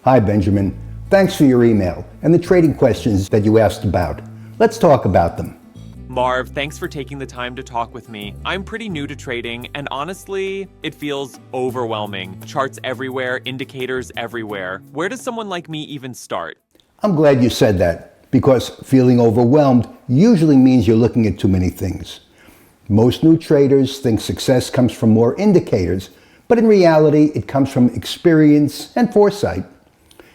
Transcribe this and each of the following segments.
Hi, Benjamin. Thanks for your email and the trading questions that you asked about. Let's talk about them. Marv, thanks for taking the time to talk with me. I'm pretty new to trading, and honestly, it feels overwhelming. Charts everywhere, indicators everywhere. Where does someone like me even start? I'm glad you said that, because feeling overwhelmed usually means you're looking at too many things. Most new traders think success comes from more indicators, but in reality, it comes from experience and foresight.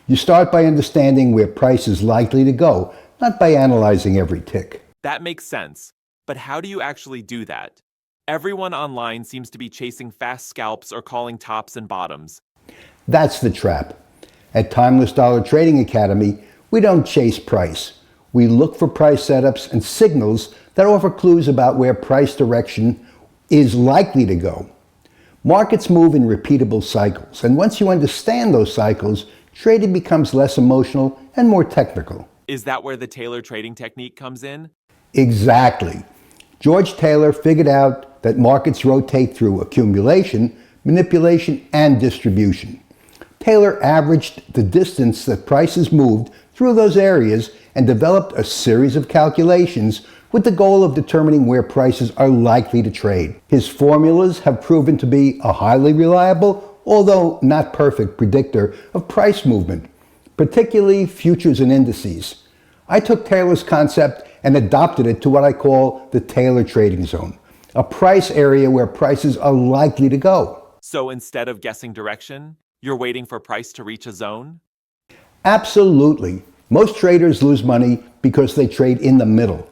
You start by understanding where price is likely to go, not by analyzing every tick. That makes sense. But how do you actually do that? Everyone online seems to be chasing fast scalps or calling tops and bottoms. That's the trap. At Timeless Dollar Trading Academy, we don't chase price. We look for price setups and signals that offer clues about where price direction is likely to go. Markets move in repeatable cycles, and once you understand those cycles, trading becomes less emotional and more technical. Is that where the Taylor trading technique comes in? Exactly. George Taylor figured out that markets rotate through accumulation, manipulation, and distribution. Taylor averaged the distance that prices moved through those areas and developed a series of calculations with the goal of determining where prices are likely to trade. His formulas have proven to be a highly reliable, although not perfect, predictor of price movement, particularly futures and indices. I took Taylor's concept and adopted it to what I call the Taylor trading zone, a price area where prices are likely to go. So instead of guessing direction, you're waiting for price to reach a zone? Absolutely. Most traders lose money because they trade in the middle.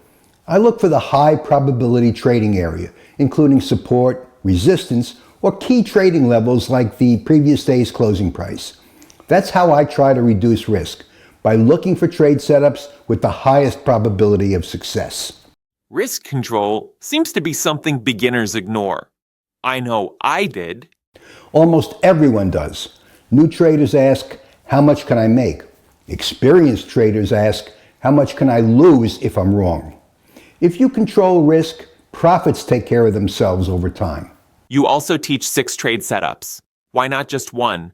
I look for the high probability trading area, including support, resistance, or key trading levels like the previous day's closing price. That's how I try to reduce risk, by looking for trade setups with the highest probability of success. Risk control seems to be something beginners ignore. I know I did. Almost everyone does. New traders ask, how much can I make? Experienced traders ask, how much can I lose if I'm wrong? If you control risk, profits take care of themselves over time. You also teach 6 trade setups. Why not just one?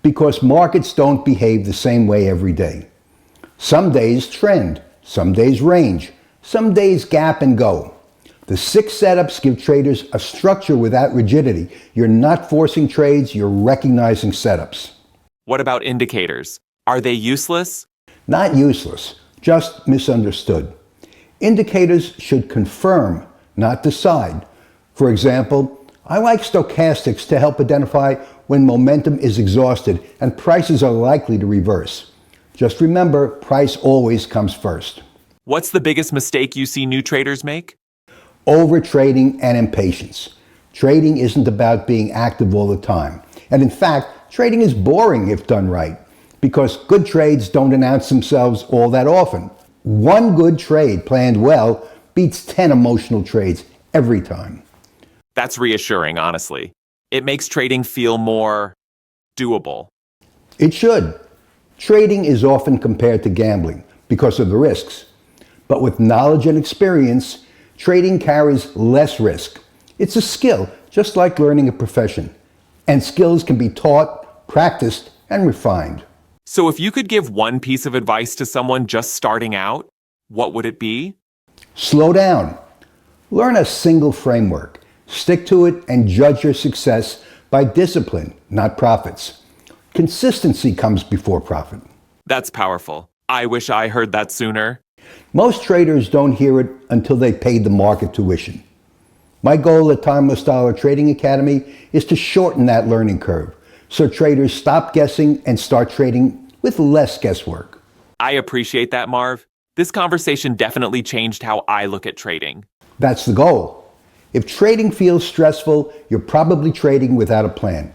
Because markets don't behave the same way every day. Some days trend, some days range, some days gap and go. The 6 setups give traders a structure without rigidity. You're not forcing trades, you're recognizing setups. What about indicators? Are they useless? Not useless, just misunderstood. Indicators should confirm, not decide. For example, I like stochastics to help identify when momentum is exhausted and prices are likely to reverse. Just remember, price always comes first. What's the biggest mistake you see new traders make? Overtrading and impatience. Trading isn't about being active all the time. And in fact, trading is boring if done right, because good trades don't announce themselves all that often. One good trade planned well beats 10 emotional trades every time. That's reassuring, honestly. It makes trading feel more doable. It should. Trading is often compared to gambling because of the risks. But with knowledge and experience, trading carries less risk. It's a skill, just like learning a profession. And skills can be taught, practiced, and refined. So if you could give one piece of advice to someone just starting out, what would it be? Slow down. Learn a single framework. Stick to it and judge your success by discipline, not profits. Consistency comes before profit. That's powerful. I wish I heard that sooner. Most traders don't hear it until they paid the market tuition. My goal at Timeless Dollar Trading Academy is to shorten that learning curve, so traders stop guessing and start trading with less guesswork. I appreciate that, Marv. This conversation definitely changed how I look at trading. That's the goal. If trading feels stressful, you're probably trading without a plan.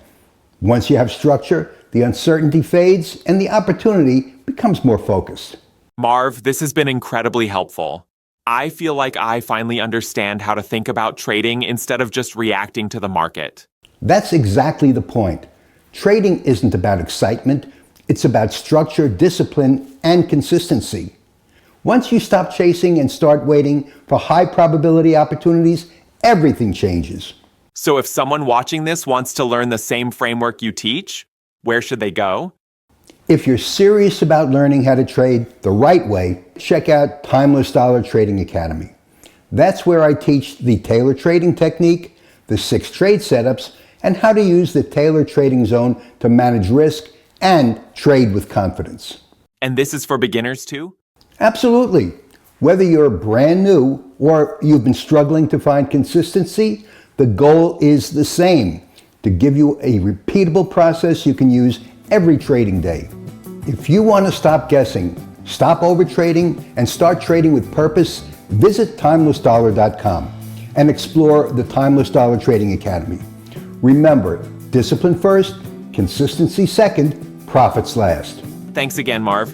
Once you have structure, the uncertainty fades and the opportunity becomes more focused. Marv, this has been incredibly helpful. I feel like I finally understand how to think about trading instead of just reacting to the market. That's exactly the point. Trading isn't about excitement, it's about structure, discipline, and consistency. Once you stop chasing and start waiting for high probability opportunities, everything changes. So if someone watching this wants to learn the same framework you teach, where should they go? If you're serious about learning how to trade the right way, check out Timeless Dollar Trading Academy. That's where I teach the Taylor trading technique, the 6 trade setups, and how to use the Taylor trading zone to manage risk and trade with confidence. And this is for beginners too? Absolutely. Whether you're brand new or you've been struggling to find consistency, the goal is the same: to give you a repeatable process you can use every trading day. If you want to stop guessing, stop overtrading, and start trading with purpose, visit timelessdollar.com and explore the Timeless Dollar Trading Academy. Remember, discipline first, consistency second, profits last. Thanks again, Marv.